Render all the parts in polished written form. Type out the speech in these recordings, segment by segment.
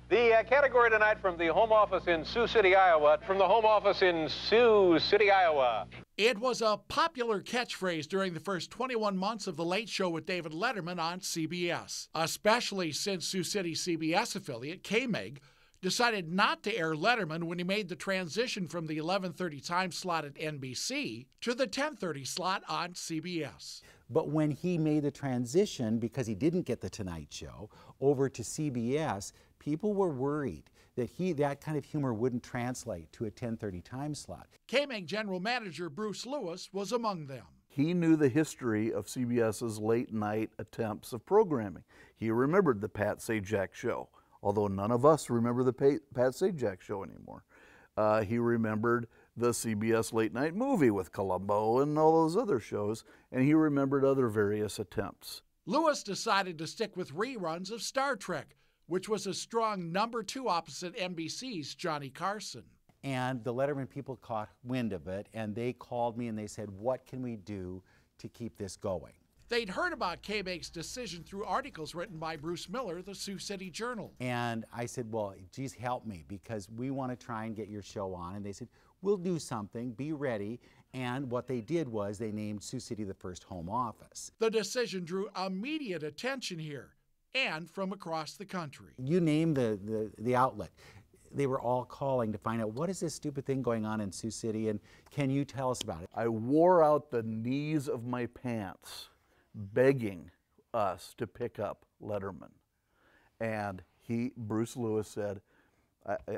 The category tonight from the home office in Sioux City, Iowa. From the home office in Sioux City, Iowa. It was a popular catchphrase during the first 21 months of The Late Show with David Letterman on CBS, especially since Sioux City CBS affiliate KMEG decided not to air Letterman when he made the transition from the 11:30 time slot at NBC to the 10:30 slot on CBS. But when he made the transition, because he didn't get the Tonight Show, over to CBS, people were worried that that kind of humor wouldn't translate to a 10:30 time slot. KMEG General Manager Bruce Lewis was among them. He knew the history of CBS's late night attempts of programming. He remembered the Pat Sajak Show, although none of us remember the Pat Sajak Show anymore. He remembered the CBS late night movie with Columbo and all those other shows, and he remembered other various attempts. Lewis decided to stick with reruns of Star Trek, which was a strong #2 opposite NBC's Johnny Carson. And the Letterman people caught wind of it, and they called me and they said, what can we do to keep this going? They'd heard about KMEG's decision through articles written by Bruce Miller, the Sioux City Journal. And I said, well, geez, help me, because we want to try and get your show on. And they said, we'll do something, be ready. And what they did was they named Sioux City the first home office. The decision drew immediate attention here and from across the country. You name the outlet. They were all calling to find out, what is this stupid thing going on in Sioux City, and can you tell us about it? I wore out the knees of my pants begging us to pick up Letterman. And Bruce Lewis said,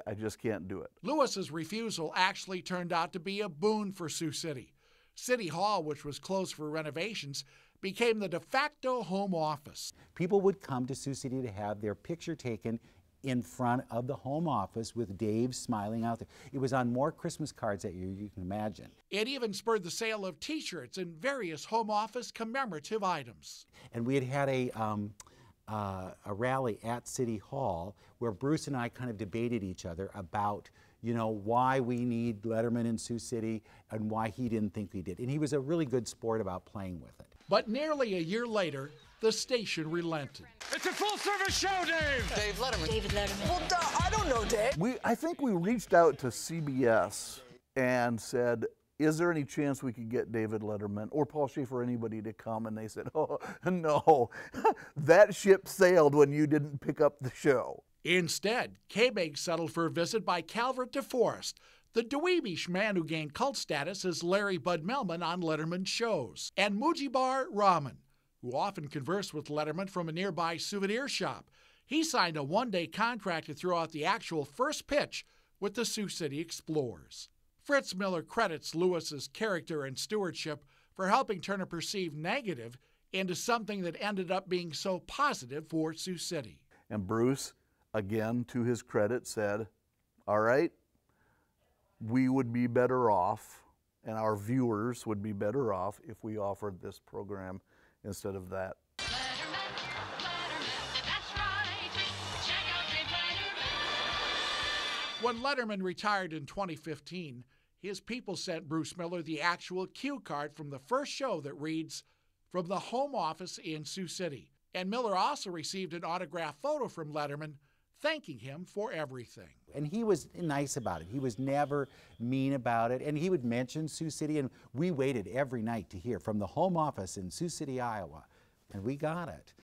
I just can't do it. Lewis's refusal actually turned out to be a boon for Sioux City. City Hall, which was closed for renovations, became the de facto home office. People would come to Sioux City to have their picture taken in front of the home office with Dave smiling out there. It was on more Christmas cards that year, you can imagine. It even spurred the sale of T-shirts and various home office commemorative items. And we had a rally at City Hall where Bruce and I kind of debated each other about, you know, why we need Letterman in Sioux City and why he didn't think we did. And he was a really good sport about playing with it. But nearly a year later, the station relented. It's a full-service show, Dave! Dave Letterman. David Letterman. Well, I don't know, Dave. I think we reached out to CBS and said, is there any chance we could get David Letterman or Paul Schaefer, anybody to come? And they said, oh, no, that ship sailed when you didn't pick up the show. Instead, KMEG settled for a visit by Calvert DeForest, the dweebish man who gained cult status as Larry Bud Melman on Letterman's shows, and Mujibar Rahman, who often conversed with Letterman from a nearby souvenir shop. He signed a one-day contract to throw out the actual first pitch with the Sioux City Explorers. Fritz Miller credits Lewis's character and stewardship for helping turn a perceived negative into something that ended up being so positive for Sioux City. And Bruce, again, to his credit, said, all right, we would be better off, and our viewers would be better off if we offered this program instead of that. Letterman, that's right. Check out Dave Letterman. When Letterman retired in 2015, his people sent Bruce Miller the actual cue card from the first show that reads, "From the home office in Sioux City." And Miller also received an autographed photo from Letterman thanking him for everything. And he was nice about it. He was never mean about it. And he would mention Sioux City, and we waited every night to hear from the home office in Sioux City, Iowa. And we got it.